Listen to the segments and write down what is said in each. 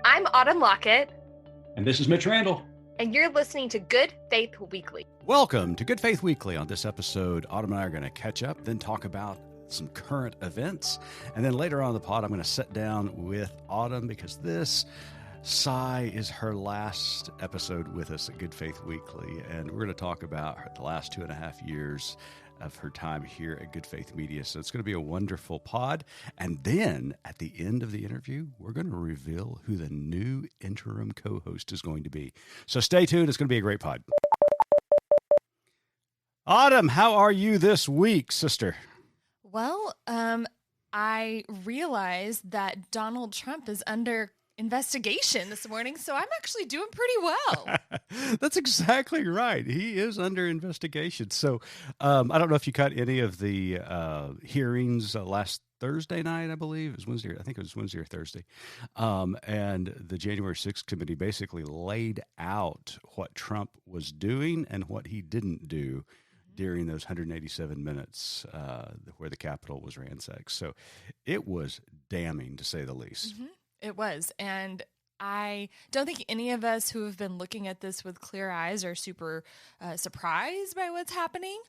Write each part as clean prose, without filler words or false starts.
I'm Autumn Lockett. And this is Mitch Randall. And you're listening to Good Faith Weekly. Welcome to Good Faith Weekly. On this episode, Autumn and I are going to catch up, then talk about some current events. And then later on in the pod, I'm going to sit down with Autumn because this is her last episode with us at Good Faith Weekly. And we're going to talk about the last 2.5 years of her time here at Good Faith Media. So it's going to be a wonderful pod. And then at the end of the interview, we're going to reveal who the new interim co-host is going to be. So stay tuned. It's going to be a great pod. Autumn, how are you this week, sister? Well, I realized that Donald Trump is under investigation this morning, so I'm actually doing pretty well. That's exactly right. He is under investigation. So I don't know if you caught any of the hearings last Thursday night, I believe. It was Wednesday. I think it was Wednesday or Thursday. And the January 6th committee basically laid out what Trump was doing and what he didn't do during those 187 minutes where the Capitol was ransacked. So it was damning, to say the least. Mm-hmm. It was. And I don't think any of us who have been looking at this with clear eyes are super surprised by what's happening.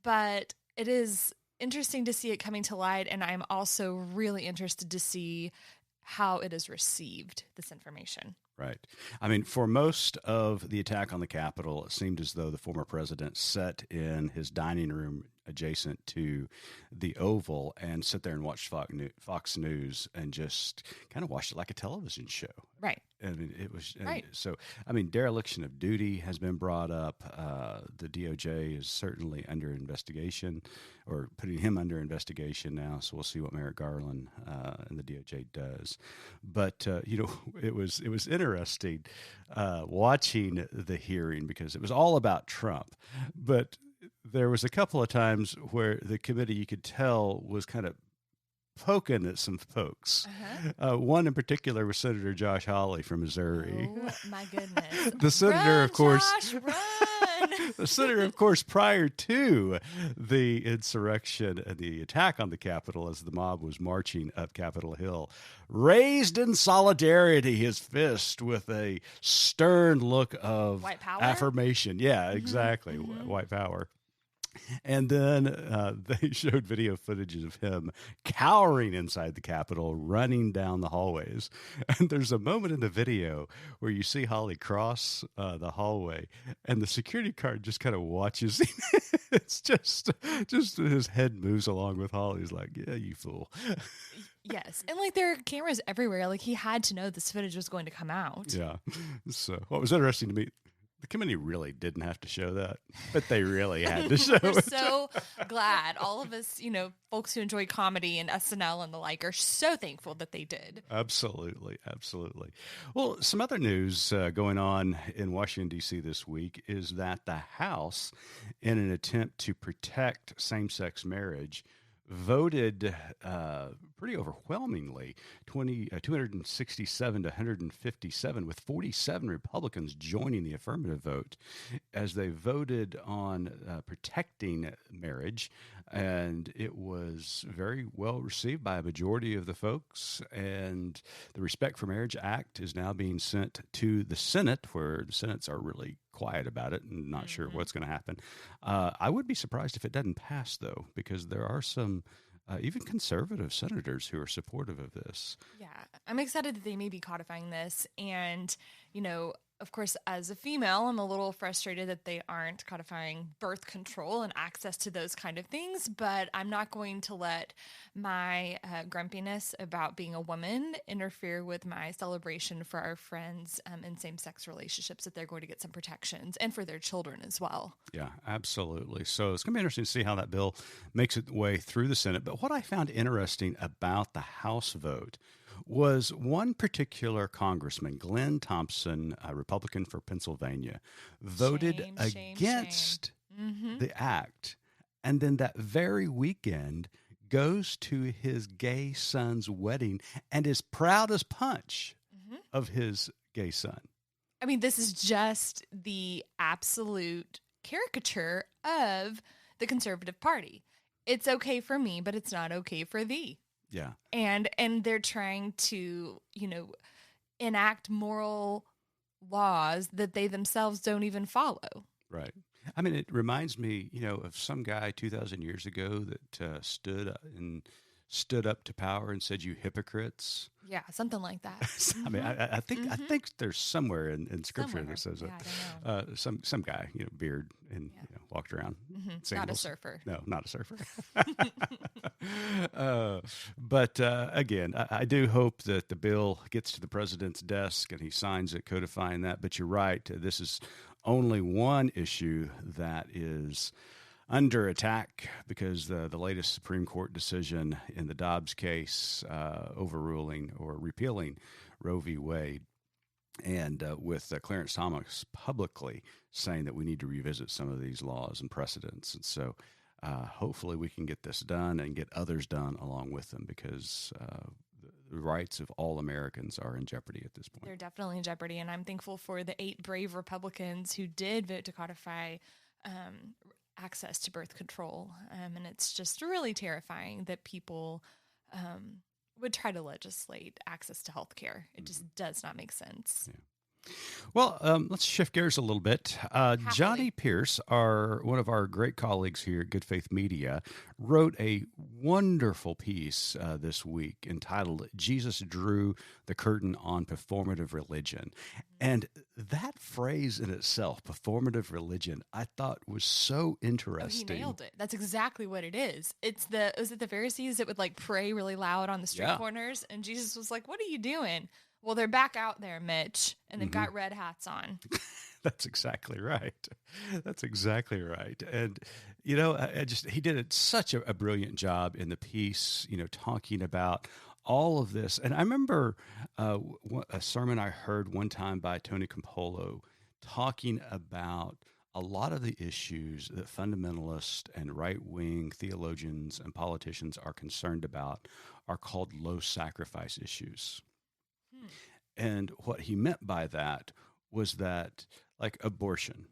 But it is interesting to see it coming to light. And I'm also really interested to see how it is received, this information. Right. I mean, for most of the attack on the Capitol, it seemed as though the former president sat in his dining room adjacent to the Oval and sit there and watch Fox News and just kind of watch it like a television show. Right. I mean, it was right. So, I mean, dereliction of duty has been brought up. The DOJ is certainly under investigation, or putting him under investigation now. So we'll see what Merrick Garland and the DOJ does. But it was interesting watching the hearing because it was all about Trump, but there was a couple of times where the committee, you could tell, was kind of poking at some folks. Uh-huh. One in particular was Senator Josh Hawley from Missouri. Oh, my goodness. The senator, run, of course. Josh, run! The senator, of course, prior to the insurrection and the attack on the Capitol as the mob was marching up Capitol Hill, raised in solidarity his fist with a stern look of white power? Affirmation. Yeah, exactly. Mm-hmm. White power. And then they showed video footage of him cowering inside the Capitol, running down the hallways. And there's a moment in the video where you see Holly cross the hallway, and the security guard just kind of watches him. It's just his head moves along with Holly. He's like, yeah, you fool. Yes. And like there are cameras everywhere. Like he had to know this footage was going to come out. Yeah. So what was interesting to me, the committee really didn't have to show that, but they really had to show We're it. so glad. All of us, folks who enjoy comedy and SNL and the like are so thankful that they did. Absolutely. Absolutely. Well, some other news going on in Washington, D.C. this week is that the House, in an attempt to protect same-sex marriage, voted pretty overwhelmingly, 267 to 157, with 47 Republicans joining the affirmative vote as they voted on protecting marriage. And it was very well received by a majority of the folks. And the Respect for Marriage Act is now being sent to the Senate, where the Senates are really quiet about it and not sure what's going to happen. I would be surprised if it doesn't pass, though, because there are some even conservative senators who are supportive of this. Yeah, I'm excited that they may be codifying this. And, of course, as a female, I'm a little frustrated that they aren't codifying birth control and access to those kind of things. But I'm not going to let my grumpiness about being a woman interfere with my celebration for our friends in same-sex relationships, that they're going to get some protections, and for their children as well. Yeah, absolutely. So it's going to be interesting to see how that bill makes its way through the Senate. But what I found interesting about the House vote was one particular congressman, Glenn Thompson, a Republican for Pennsylvania, voted against the act. And then that very weekend goes to his gay son's wedding and is proud as punch of his gay son. I mean, this is just the absolute caricature of the conservative party. It's okay for me, but it's not okay for thee. Yeah. And they're trying to, enact moral laws that they themselves don't even follow. Right. I mean, it reminds me, of some guy 2,000 years ago that stood up to power and said, "You hypocrites." Yeah, something like that. I mean, I think there's somewhere in scripture Somewhere. that says Yeah, that. I don't know. Some guy, beard and walked around. Not a Sandals. surfer. No, not a surfer. But again, I do hope that the bill gets to the president's desk and he signs it, codifying that. But you're right. This is only one issue that is under attack because the latest Supreme Court decision in the Dobbs case overruling or repealing Roe v. Wade, and with Clarence Thomas publicly saying that we need to revisit some of these laws and precedents. And so hopefully we can get this done and get others done along with them, because the rights of all Americans are in jeopardy at this point. They're definitely in jeopardy, and I'm thankful for the 8 brave Republicans who did vote to codify access to birth control. And it's just really terrifying that people would try to legislate access to health care. It just does not make sense. Yeah. Well, let's shift gears a little bit. Johnny Pierce, one of our great colleagues here at Good Faith Media, wrote a wonderful piece this week entitled "Jesus Drew the Curtain on Performative Religion." And that phrase in itself, performative religion, I thought was so interesting. Oh, he nailed it. That's exactly what it is. Was it the Pharisees that would pray really loud on the street corners? And Jesus was like, "What are you doing?" Well, they're back out there, Mitch, and they've got red hats on. That's exactly right. That's exactly right. And, he did such a brilliant job in the piece, talking about all of this. And I remember a sermon I heard one time by Tony Campolo talking about a lot of the issues that fundamentalists and right-wing theologians and politicians are concerned about are called low sacrifice issues. And what he meant by that was that, like abortion,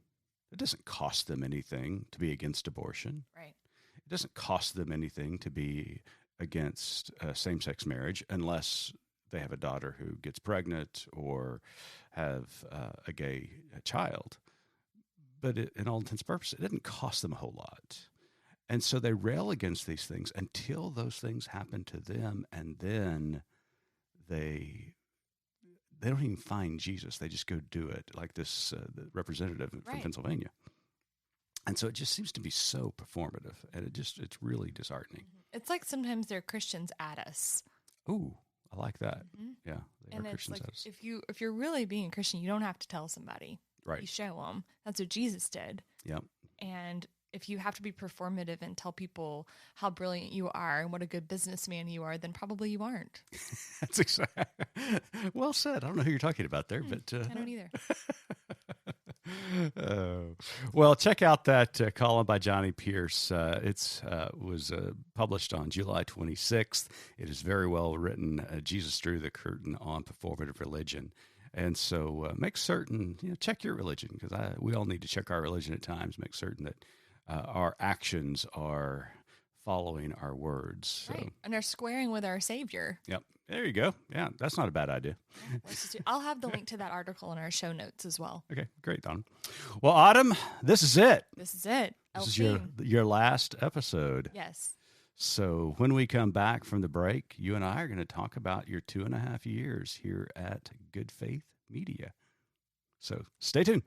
it doesn't cost them anything to be against abortion. Right. It doesn't cost them anything to be against same-sex marriage unless they have a daughter who gets pregnant or have a gay child. But in all intents and purposes, it didn't cost them a whole lot. And so they rail against these things until those things happen to them, and then they don't even find Jesus. They just go do it, like this the representative from Pennsylvania. And so it just seems to be so performative, and it's really disheartening. It's like sometimes they're Christians at us. Ooh, I like that. Mm-hmm. Yeah, they and are it's Christians like at us. if you're really being a Christian, you don't have to tell somebody. Right. You show them. That's what Jesus did. Yep. And if you have to be performative and tell people how brilliant you are and what a good businessman you are, then probably you aren't. That's exactly well said. I don't know who you're talking about there, but I don't either. Well, check out that column by Johnny Pierce. It was published on July 26th. It is very well written. Jesus Drew the Curtain on Performative Religion. And so make certain, check your religion, because we all need to check our religion at times, make certain that our actions are following our words. So. Right. And are squaring with our Savior. Yep. There you go. Yeah, that's not a bad idea. I'll have the link to that article in our show notes as well. Okay, great, Don. Well, Autumn, this is it. This is it. This is your last episode. Yes. So when we come back from the break, you and I are going to talk about your 2.5 years here at Good Faith Media. So stay tuned.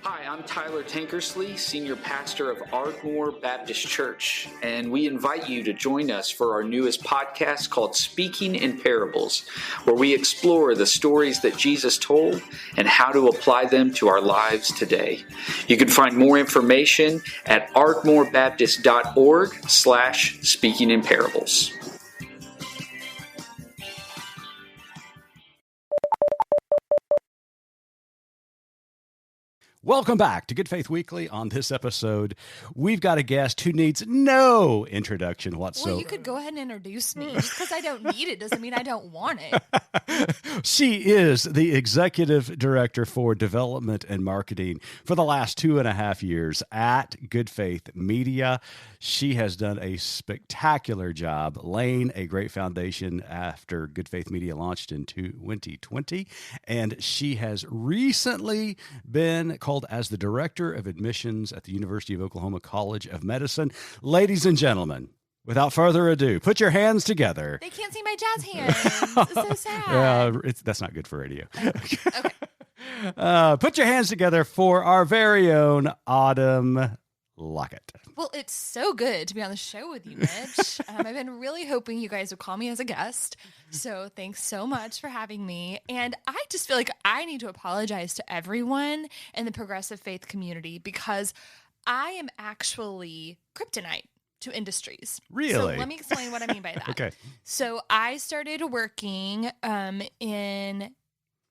Hi, I'm Tyler Tankersley, Senior Pastor of Ardmore Baptist Church, and we invite you to join us for our newest podcast called Speaking in Parables, where we explore the stories that Jesus told and how to apply them to our lives today. You can find more information at ardmorebaptist.org/speakinginparables. Welcome back to Good Faith Weekly. On this episode, we've got a guest who needs no introduction whatsoever. Well, you could go ahead and introduce me. Just because I don't need it doesn't mean I don't want it. She is the Executive Director for Development and Marketing for the last 2.5 years at Good Faith Media. She has done a spectacular job laying a great foundation after Good Faith Media launched in 2020. And she has recently been called as the Director of Admissions at the University of Oklahoma College of Medicine. Ladies and gentlemen, without further ado, put your hands together. They can't see my jazz hands. It's so sad. That's not good for radio. Okay. Put your hands together for our very own Autumn Lockett. Well, it's so good to be on the show with you, Mitch. I've been really hoping you guys would call me as a guest. So thanks so much for having me. And I just feel like I need to apologize to everyone in the progressive faith community because I am actually kryptonite to industries. Really? So let me explain what I mean by that. Okay. So I started working in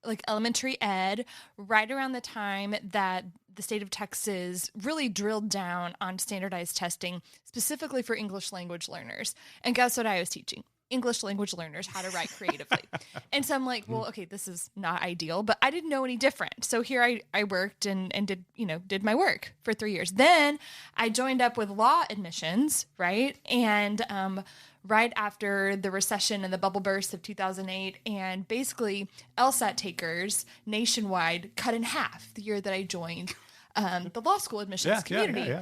like elementary ed right around the time that the state of Texas really drilled down on standardized testing specifically for English language learners. And guess what I was teaching? English language learners how to write creatively. And so I'm like, well, okay, this is not ideal, but I didn't know any different. So here I worked and did my work for 3 years. Then I joined up with law admissions, right? And right after the recession and the bubble burst of 2008, and basically LSAT takers nationwide cut in half the year that I joined the law school admissions community.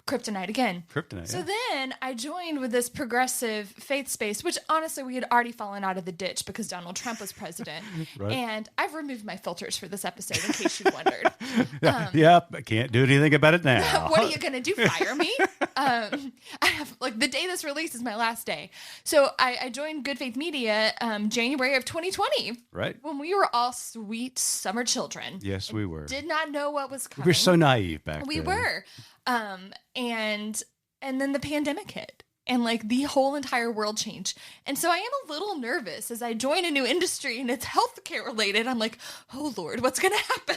Kryptonite again. Kryptonite. So then I joined with this progressive faith space, which honestly we had already fallen out of the ditch because Donald Trump was president. Right. And I've removed my filters for this episode in case you wondered. Yep, I can't do anything about it now. What are you going to do? Fire me? I have the day this release is my last day. So I joined Good Faith Media January of 2020. Right. When we were all sweet summer children. Yes, we were. Did not know what was coming. We were so naive back then. We were. And then the pandemic hit and the whole entire world changed. And so I am a little nervous as I join a new industry and it's healthcare related. I'm like, oh Lord, what's going to happen?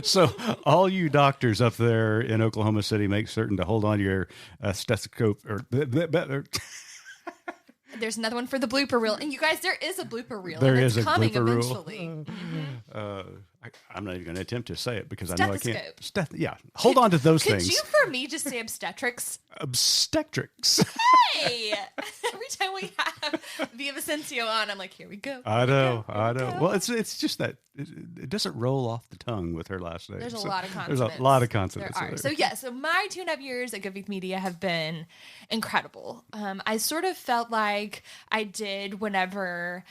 So all you doctors up there in Oklahoma City, make certain to hold on to your stethoscope or There's another one for the blooper reel. And you guys, there is a blooper reel. There and is it's a coming blooper reel. eventually. I'm not even going to attempt to say it because I know I can't. Stethoscope. Hold on to those Could things. you, for me, just say obstetrics? Obstetrics. Hey! Every time we have Via Vicencio on, I'm like, here we go. I know. Well, it's just that it doesn't roll off the tongue with her last name. There's a lot of consonants. There's a lot of consonants. There are. So my 2.5 years at Good Faith Media have been incredible. I sort of felt like I did whenever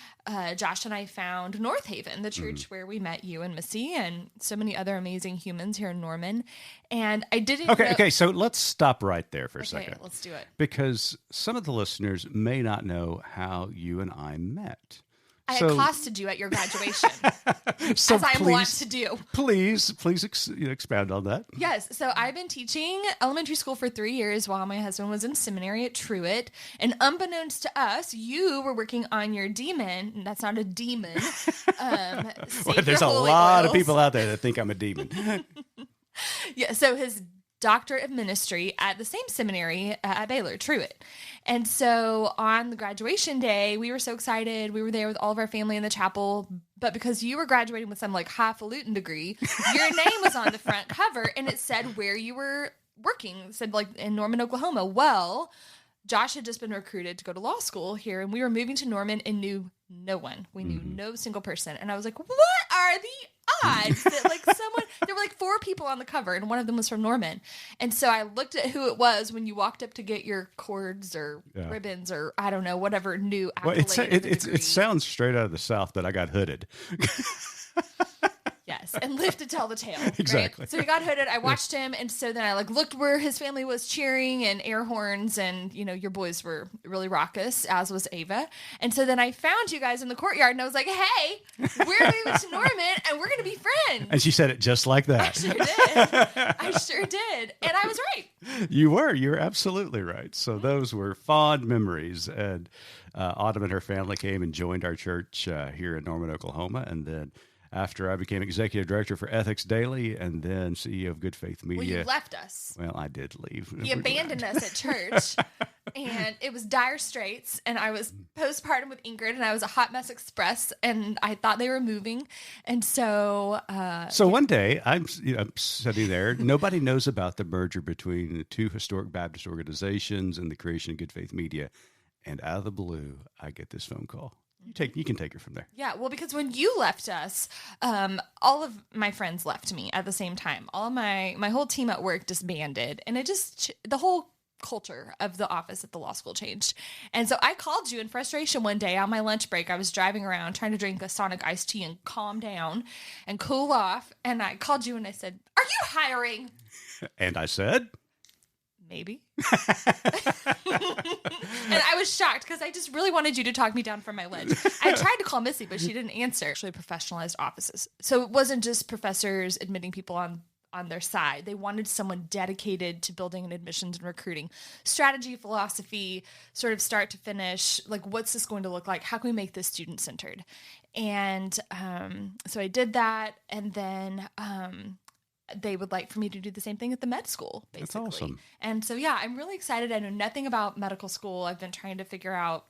Josh and I found North Haven, the church where we met you and Missy and so many other amazing humans here in Norman. And I didn't Okay, so let's stop right there for a second. Okay, let's do it. Because some of the listeners may not know how you and I met. I accosted you at your graduation, So as I want to do. Please expound on that. Yes. So I've been teaching elementary school for 3 years while my husband was in seminary at Truett. And unbeknownst to us, you were working on your demon. And that's not a demon. There's a lot of people out there that think I'm a demon. Yeah. So his doctorate of ministry at the same seminary at Baylor, Truett. And so on the graduation day, we were so excited. We were there with all of our family in the chapel. But because you were graduating with some highfalutin degree, your name was on the front cover and it said where you were working. It said in Norman, Oklahoma. Well, Josh had just been recruited to go to law school here and we were moving to Norman and knew no one. We knew no single person. And I was like, what are the odds that there were 4 people on the cover and one of them was from Norman. And so I looked at who it was when you walked up to get your cords or ribbons or I don't know, whatever new accolade. Well, it sounds straight out of the South, but I got hooded. Yes, and lived to tell the tale. Exactly. Right? So he got hooded. I watched him, and so then I looked where his family was cheering and air horns, and your boys were really raucous, as was Ava. And so then I found you guys in the courtyard, and I was like, "Hey, we're moving to Norman, and we're going to be friends." And she said it just like that. I sure did, and I was right. You were absolutely right. So those were fond memories, and Autumn and her family came and joined our church here in Norman, Oklahoma, and then after I became executive director for Ethics Daily and then CEO of Good Faith Well, Media. you left us. Well, I did leave. He abandoned us at church, and it was dire straits, and I was postpartum with Ingrid, and I was a hot mess express, and I thought they were moving. And so one day I'm sitting there. Nobody knows about the merger between the two historic Baptist organizations and the creation of Good Faith Media. And out of the blue, I get this phone call. You can take it from there. Yeah, well, because when you left us, all of my friends left me at the same time. All of my whole team at work disbanded, and it just the whole culture of the office at the law school changed. And so I called you in frustration one day on my lunch break. I was driving around trying to drink a Sonic iced tea and calm down and cool off. And I called you and I said, "Are you hiring?" And I said, "Maybe." And I was shocked because I just really wanted you to talk me down from my ledge. I tried to call Missy, but she didn't answer. Actually, professionalized offices. So it wasn't just professors admitting people on their side. They wanted someone dedicated to building an admissions and recruiting strategy, philosophy, sort of start to finish. Like, what's this going to look like? How can we make this student-centered? And so I did that. And then they would like for me to do the same thing at the med school, basically. That's awesome. And so, yeah, I'm really excited. I know nothing about medical school. I've been trying to figure out,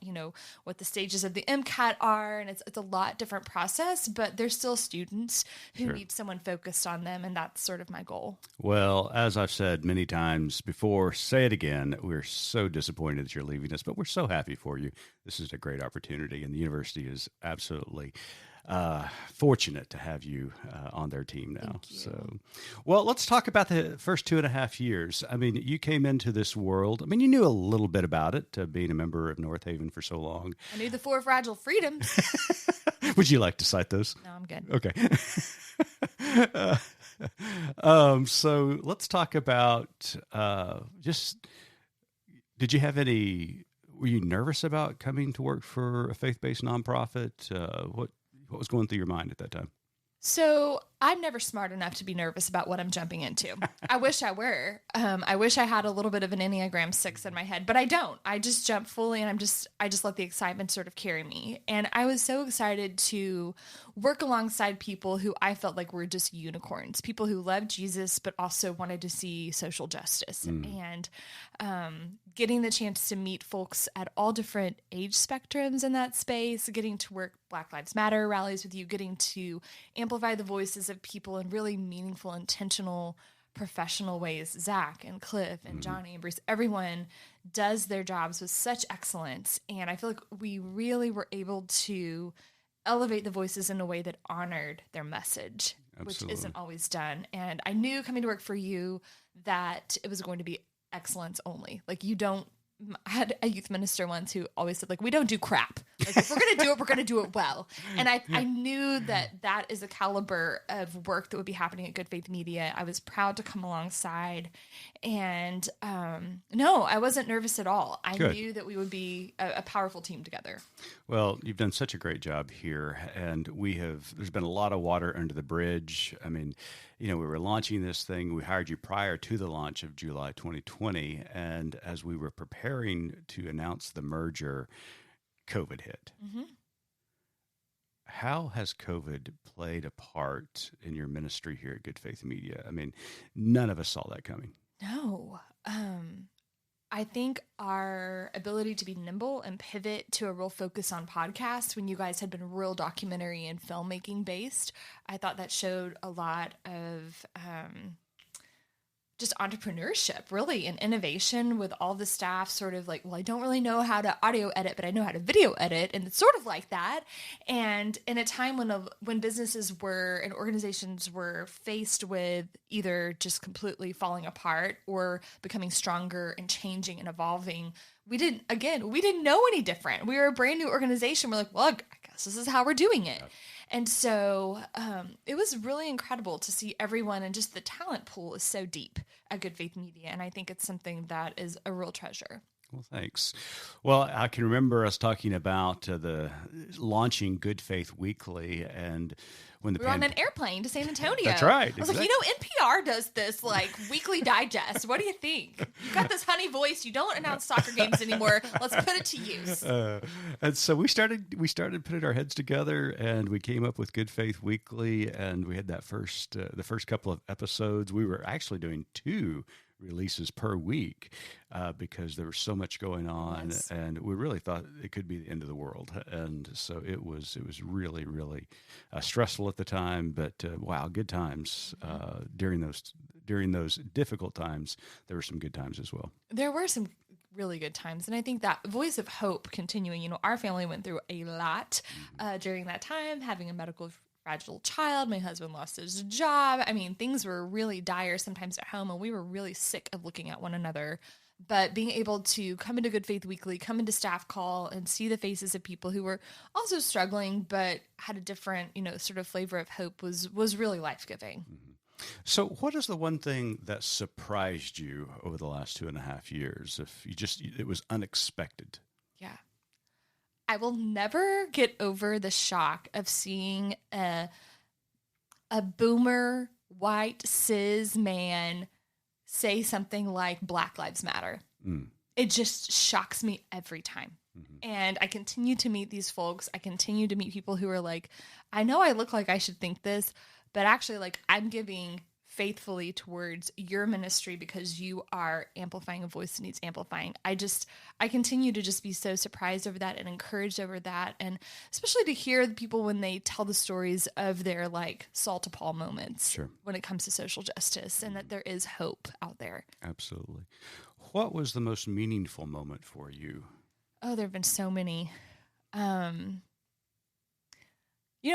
what the stages of the MCAT are, and it's a lot different process, but there's still students who need someone focused on them, and that's sort of my goal. Well, as I've said many times before, say it again, we're so disappointed that you're leaving us, but we're so happy for you. This is a great opportunity, and the university is absolutely fortunate to have you on their team now. So, well, let's talk about the first 2.5 years. I mean, you came into this world. I mean, you knew a little bit about it, being a member of North Haven for so long. I knew the 4 fragile freedoms. Would you like to cite those? No, I'm good. Okay. So let's talk about were you nervous about coming to work for a faith-based nonprofit? What was going through your mind at that time? So I'm never smart enough to be nervous about what I'm jumping into. I wish I were. I wish I had a little bit of an Enneagram 6 in my head, but I don't. I just jump fully, and I just let the excitement sort of carry me. And I was so excited to work alongside people who I felt like were just unicorns, people who loved Jesus, but also wanted to see social justice. And getting the chance to meet folks at all different age spectrums in that space, getting to work Black Lives Matter rallies with you, getting to amplify the voices of people in really meaningful, intentional, professional ways. Zach and Cliff and Johnny and Bruce, everyone does their jobs with such excellence. And I feel like we really were able to elevate the voices in a way that honored their message, which isn't always done. And I knew coming to work for you that it was going to be excellence only. Like, I had a youth minister once who always said, like, we don't do crap. Like, if we're going to do it, we're going to do it well. And I knew that is a caliber of work that would be happening at Good Faith Media. I was proud to come alongside. And no, I wasn't nervous at all. I knew that we would be a powerful team together. Well, you've done such a great job here. And there's been a lot of water under the bridge. I mean, we were launching this thing. We hired you prior to the launch of July 2020. And as we were preparing to announce the merger, COVID hit. Mm-hmm. How has COVID played a part in your ministry here at Good Faith Media? I mean, none of us saw that coming. No. I think our ability to be nimble and pivot to a real focus on podcasts when you guys had been real documentary and filmmaking based, I thought that showed a lot of just entrepreneurship, really, and innovation with all the staff sort of like, well, I don't really know how to audio edit, but I know how to video edit. And it's sort of like that. And in a time when businesses and organizations were faced with either just completely falling apart or becoming stronger and changing and evolving, we didn't know any different. We were a brand new organization. We're like, well, I guess this is how we're doing it. Yep. And so it was really incredible to see everyone, and just the talent pool is so deep at Good Faith Media. And I think it's something that is a real treasure. Well, thanks. Well, I can remember us talking about the launching Good Faith Weekly, and when the We were on an airplane to San Antonio. That's right. I was like, NPR does this like weekly digest. What do you think? You got this honey voice. You don't announce soccer games anymore. Let's put it to use. And so we started putting our heads together, and we came up with Good Faith Weekly, and we had that the first couple of episodes. We were actually doing 2 releases per week because there was so much going on, Yes. and we really thought it could be the end of the world. And so it was really, really stressful at the time, but wow, good times during those difficult times. There were some good times as well. There were some really good times. And I think that voice of hope continuing, our family went through a lot during that time, having a medical fragile child. My husband lost his job. I mean, things were really dire sometimes at home, and we were really sick of looking at one another. But being able to come into Good Faith Weekly, come into staff call, and see the faces of people who were also struggling, but had a different, sort of flavor of hope was really life-giving. Mm-hmm. So what is the one thing that surprised you over the last 2.5 years? It was unexpected. Yeah. I will never get over the shock of seeing a boomer, white, cis man say something like Black Lives Matter. Mm. It just shocks me every time. Mm-hmm. And I continue to meet these folks. I continue to meet people who are like, I know I look like I should think this, but actually, like, I'm giving faithfully towards your ministry because you are amplifying a voice that needs amplifying. I continue to just be so surprised over that and encouraged over that. And especially to hear the people when they tell the stories of their like Saul to Paul moments when it comes to social justice, and that there is hope out there. Absolutely. What was the most meaningful moment for you? Oh, there have been so many.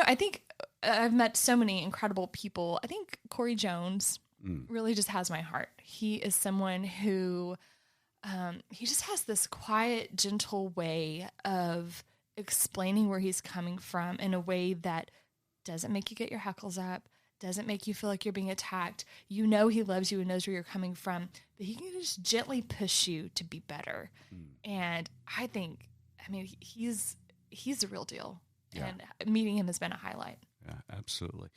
I think I've met so many incredible people. I think Corey Jones really just has my heart. He is someone who, he just has this quiet, gentle way of explaining where he's coming from in a way that doesn't make you get your hackles up, doesn't make you feel like you're being attacked. He loves you and knows where you're coming from, but he can just gently push you to be better. And he's the real deal. Yeah. And meeting him has been a highlight. Yeah, absolutely.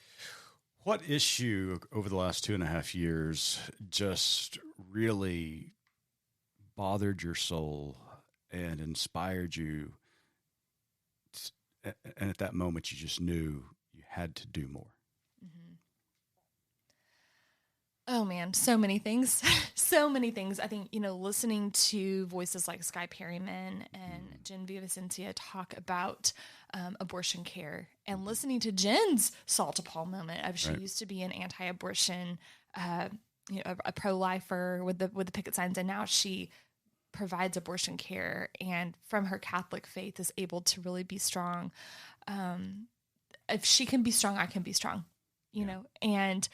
What issue over the last 2.5 years just really bothered your soul and inspired you? And at that moment, you just knew you had to do more. Mm-hmm. Oh man, so many things. So many things. I think, listening to voices like Sky Perryman and Jen Villavicencio talk about abortion care, and listening to Jen's Saul to Paul moment of she used to be an anti-abortion, a pro-lifer with the picket signs, and now she provides abortion care, and from her Catholic faith is able to really be strong. If she can be strong, I can be strong, and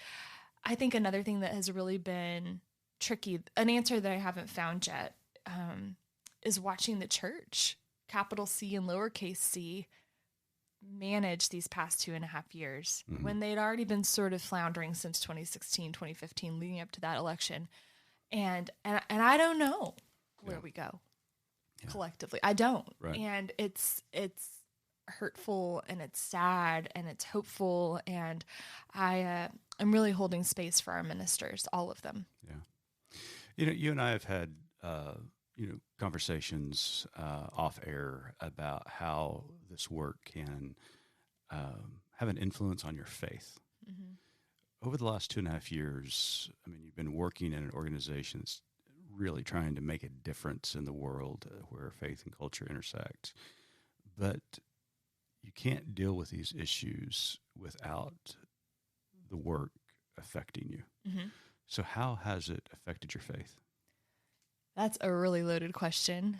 I think another thing that has really been tricky, an answer that I haven't found yet, is watching the church, capital C and lowercase c, manage these past 2.5 years when they'd already been sort of floundering since 2016, 2015, leading up to that election. And I don't know where we go collectively. I don't. Right. And it's hurtful, and it's sad, and it's hopeful, and I'm really holding space for our ministers, all of them. Yeah. You and I have had conversations off air about how this work can have an influence on your faith. Mm-hmm. Over the last 2.5 years, you've been working in an organization that's really trying to make a difference in the world where faith and culture intersect. But you can't deal with these issues without the work affecting you. Mm-hmm. So how has it affected your faith? That's a really loaded question.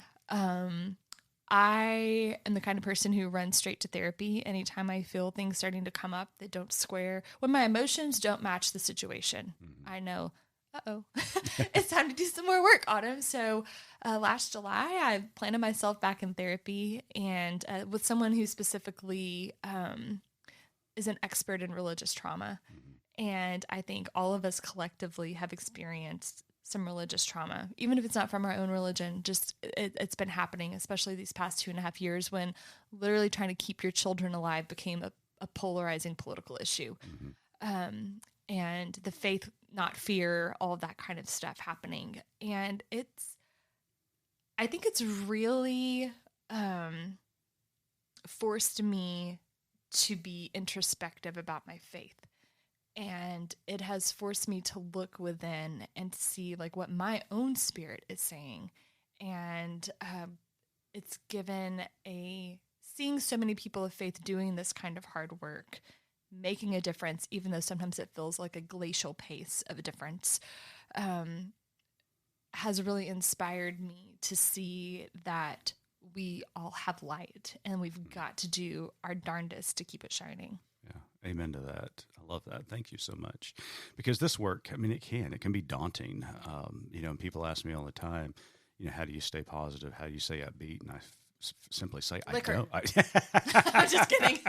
I am the kind of person who runs straight to therapy anytime I feel things starting to come up that don't square. When my emotions don't match the situation, I know, it's time to do some more work, Autumn. So last July, I planted myself back in therapy, and with someone who specifically is an expert in religious trauma. And I think all of us collectively have experienced some religious trauma, even if it's not from our own religion. Just it's been happening, especially these past 2.5 years, when literally trying to keep your children alive became a polarizing political issue. And the faith, not fear, all of that kind of stuff happening. And I think it's really forced me to be introspective about my faith. And it has forced me to look within and see like what my own spirit is saying. And it's given seeing so many people of faith doing this kind of hard work, making a difference, even though sometimes it feels like a glacial pace of a difference, has really inspired me to see that we all have light and we've got to do our darndest to keep it shining. Yeah. Amen to that. I love that. Thank you so much. Because this work, I mean, it can be daunting. And people ask me all the time, how do you stay positive? How do you stay upbeat? And I simply say, Liquor. I don't. I'm just kidding.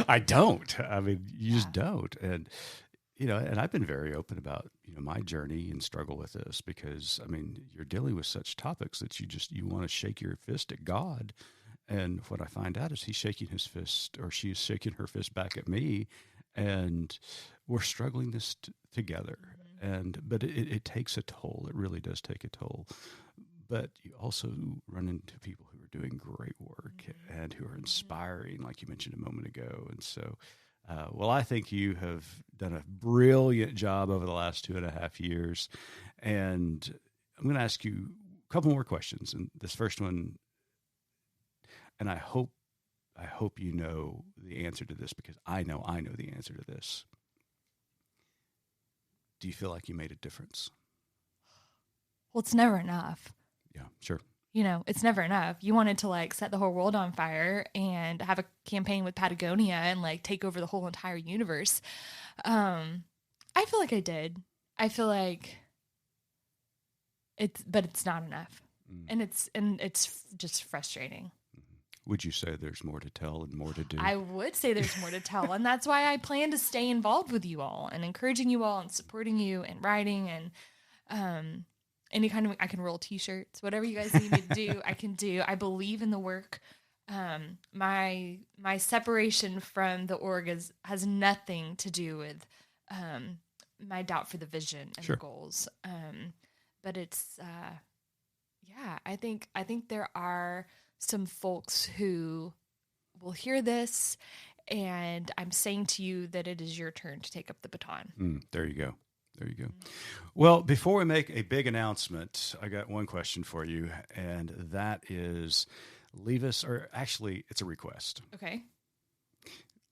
I don't. I mean, you just don't. And, and I've been very open about, my journey and struggle with this because, I mean, you're dealing with such topics that you want to shake your fist at God. And what I find out is he's shaking his fist, or she's shaking her fist back at me, and we're struggling this together. But it takes a toll. It really does take a toll. But you also run into people who are doing great work and who are inspiring, like you mentioned a moment ago. And so, I think you have done a brilliant job over the last 2.5 years. And I'm going to ask you a couple more questions. And this first one, and I hope you know the answer to this because I know the answer to this. Do you feel like you made a difference? Well, it's never enough. Yeah, sure. It's never enough. You wanted to set the whole world on fire and have a campaign with Patagonia and take over the whole entire universe. I feel like I did. I feel like but it's not enough. And it's just frustrating. Would you say there's more to tell and more to do? I would say there's more to tell. And that's why I plan to stay involved with you all and encouraging you all and supporting you and writing and, any kind of, I can roll t-shirts, whatever you guys need me to do, I can do. I believe in the work. My separation from the org has nothing to do with, my doubt for the vision and Sure. the goals. But it's, I think there are some folks who will hear this, and I'm saying to you that it is your turn to take up the baton. There you go. Well, before we make a big announcement, I got one question for you, and that is leave us, or actually it's a request. Okay.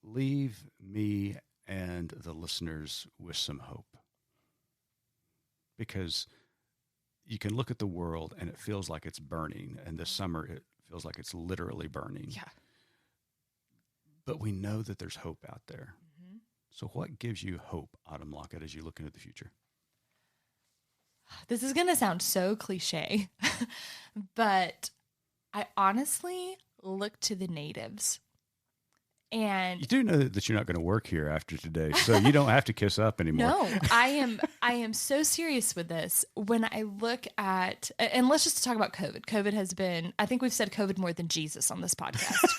Leave me and the listeners with some hope. Because you can look at the world and it feels like it's burning, and this summer it feels like it's literally burning. Yeah. But we know that there's hope out there. So what gives you hope, Autumn Lockett, as you look into the future? This is going to sound so cliche, but I honestly look to the natives. And you do know that you're not going to work here after today, so you don't have to kiss up anymore. No, I am so serious with this. When I look at, and let's just talk about COVID. COVID has been, I think we've said COVID more than Jesus on this podcast.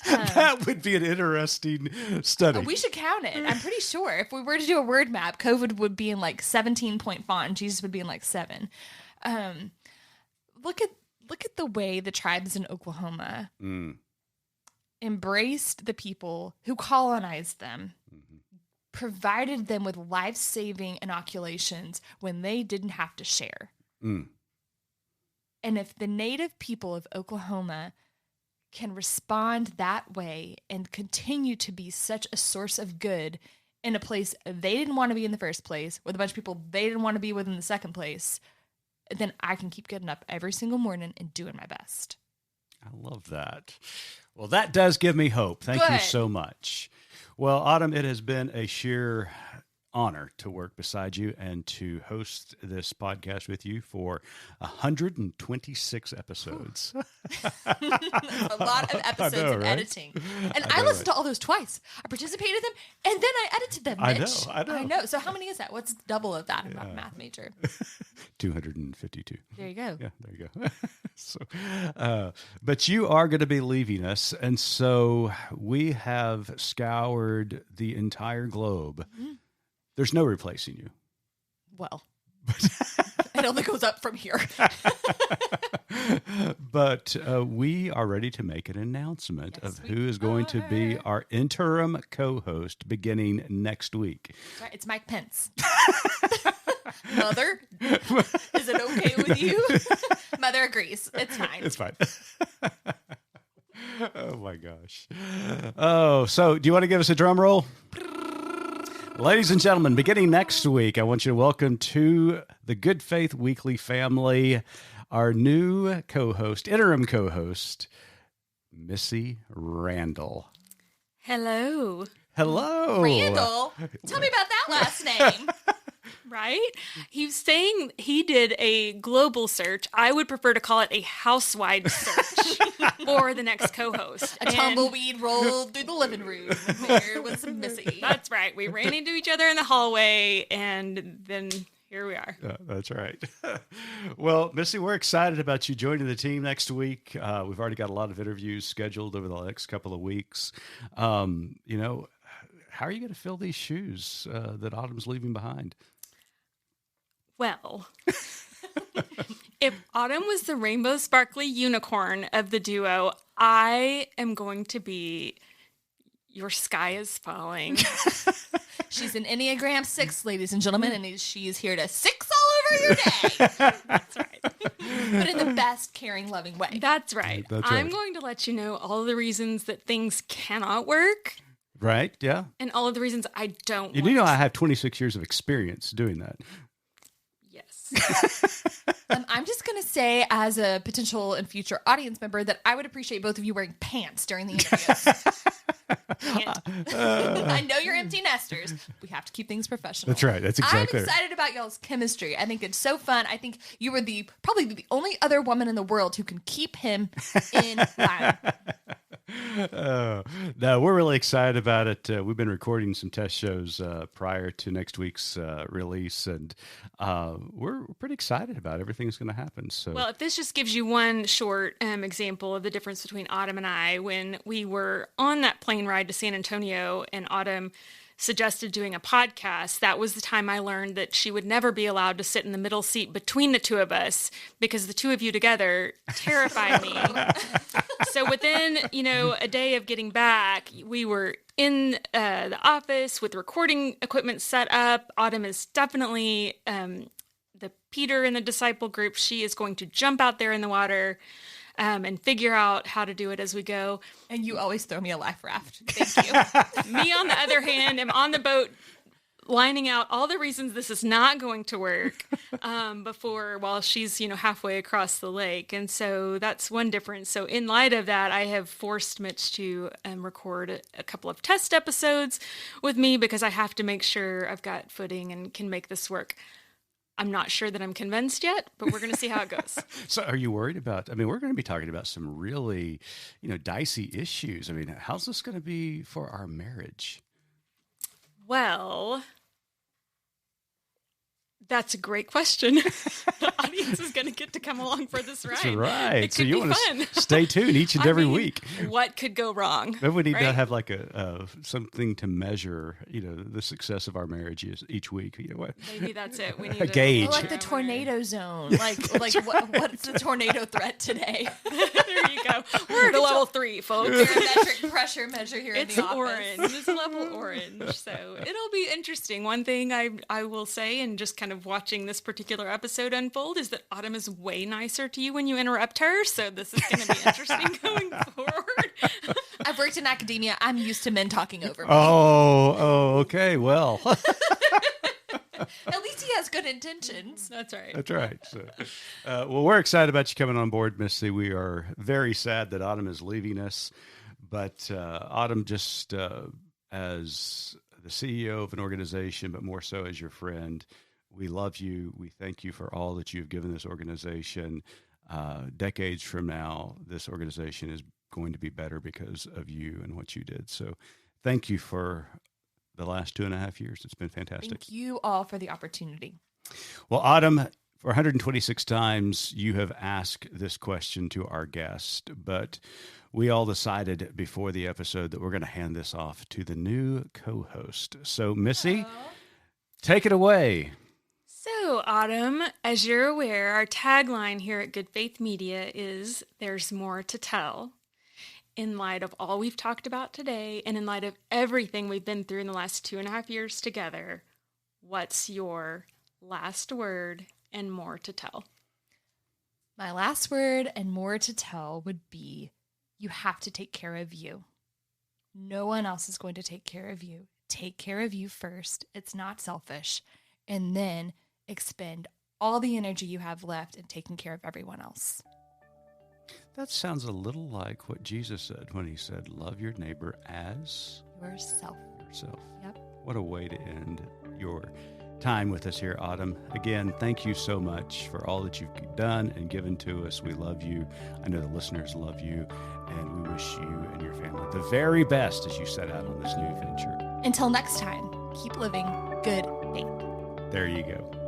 That would be an interesting study. We should count it. I'm pretty sure if we were to do a word map, COVID would be in 17-point font and Jesus would be in 7. Look at the way the tribes in Oklahoma embraced the people who colonized them, provided them with life-saving inoculations when they didn't have to share. And if the native people of Oklahoma can respond that way and continue to be such a source of good in a place they didn't want to be in the first place, with a bunch of people they didn't want to be with in the second place, then I can keep getting up every single morning and doing my best. I love that. Well, that does give me hope. Thank you so much. Well, Autumn, it has been a sheer honor to work beside you and to host this podcast with you for 126 episodes. A lot of episodes know, of right? editing. And I listened to all those twice. I participated in them, and then I edited them, Mitch. I know. So how many is that? What's double of that? I'm not a math major. 252. There you go. Yeah, there you go. So, but you are going to be leaving us, and so we have scoured the entire globe. Mm-hmm. There's no replacing you. Well, it only goes up from here. But we are ready to make an announcement Yes, of who is going to be our interim co-host beginning next week. That's right. It's Mike Pence. Mother, is it okay with you? Mother agrees. It's fine. It's fine. Oh my gosh. Oh, so do you want to give us a drum roll? Ladies and gentlemen, beginning next week, I want you to welcome to the Good Faith Weekly family our new co-host, interim co-host, Missy Randall. Hello. Hello. Randall, tell me about that last name. Right? He was saying he did a global search. I would prefer to call it a house-wide search for the next co-host. A tumbleweed rolled through the living room. There was Missy. That's right. We ran into each other in the hallway, and then here we are. That's right. Well, Missy, we're excited about you joining the team next week. We've already got a lot of interviews scheduled over the next couple of weeks. How are you going to fill these shoes that Autumn's leaving behind? Well, if Autumn was the rainbow sparkly unicorn of the duo, I am going to be your sky is falling. She's an Enneagram 6, ladies and gentlemen, and she is here to 6 all over your day. That's right. But in the best, caring, loving way. That's right. That's right. I'm going to let you know all the reasons that things cannot work Right? Yeah. and all of the reasons I don't You want do know I have 26 years of experience doing that. Yes. I'm just going to say, as a potential and future audience member, that I would appreciate both of you wearing pants during the interviews. I know you're empty nesters. We have to keep things professional. That's right. That's exactly I'm right. excited about y'all's chemistry. I think it's so fun. I think you were probably the only other woman in the world who can keep him in line. No, we're really excited about it. We've been recording some test shows prior to next week's release, and we're pretty excited about everything that's going to happen. So, Well, if this just gives you one short example of the difference between Autumn and I, when we were on that plane ride to San Antonio and Autumn suggested doing a podcast, that was the time I learned that she would never be allowed to sit in the middle seat between the two of us because the two of you together terrify me. So within, a day of getting back, we were in the office with recording equipment set up. Autumn is definitely the Peter in the disciple group. She is going to jump out there in the water and figure out how to do it as we go. And you always throw me a life raft. Thank you. Me, on the other hand, am on the boat lining out all the reasons this is not going to work while she's, halfway across the lake. And so that's one difference. So in light of that, I have forced Mitch to record a couple of test episodes with me because I have to make sure I've got footing and can make this work. I'm not sure that I'm convinced yet, but we're going to see how it goes. So are you worried about, we're going to be talking about some really, dicey issues. How's this going to be for our marriage? Well, that's a great question. The audience is going to get to come along for this ride. That's right. It So could you be want fun. to stay tuned each and every week. What could go wrong? Maybe we need to right? have like something to measure, the success of our marriage each week. What? Maybe that's it. We need A gauge. Like the tornado zone. What's the tornado threat today? There you go. We're at a level 3, folks. Barometric pressure measure here It's in the office. orange. It's level orange. So it'll be interesting. One thing I will say, and just kind of watching this particular episode unfold, is that Autumn is way nicer to you when you interrupt her. So this is going to be interesting going forward. I've worked in academia. I'm used to men talking over me. Oh, okay. Well, At least he has good intentions. That's right. that's right. So, well, we're excited about you coming on board, Missy. We are very sad that Autumn is leaving us, but Autumn, just as the CEO of an organization, but more so as your friend. We love you. We thank you for all that you've given this organization. Decades from now, this organization is going to be better because of you and what you did. So thank you for the last 2.5 years. It's been fantastic. Thank you all for the opportunity. Well, Autumn, for 126 times, you have asked this question to our guest, but we all decided before the episode that we're going to hand this off to the new co-host. So, Missy, take it away. So, Autumn, as you're aware, our tagline here at Good Faith Media is "There's more to tell." In light of all we've talked about today, and in light of everything we've been through in the last 2.5 years together, what's your last word and more to tell? My last word and more to tell would be, you have to take care of you. No one else is going to take care of you. Take care of you first. It's not selfish. And then expend all the energy you have left in taking care of everyone else. That sounds a little like what Jesus said when he said, love your neighbor as Yourself. yourself. Yep. What a way to end your time with us here, Autumn. Again, thank you so much for all that you've done and given to us. We love you. I know the listeners love you, and we wish you and your family the very best as you set out on this new venture. Until next time, keep living good faith. There you go.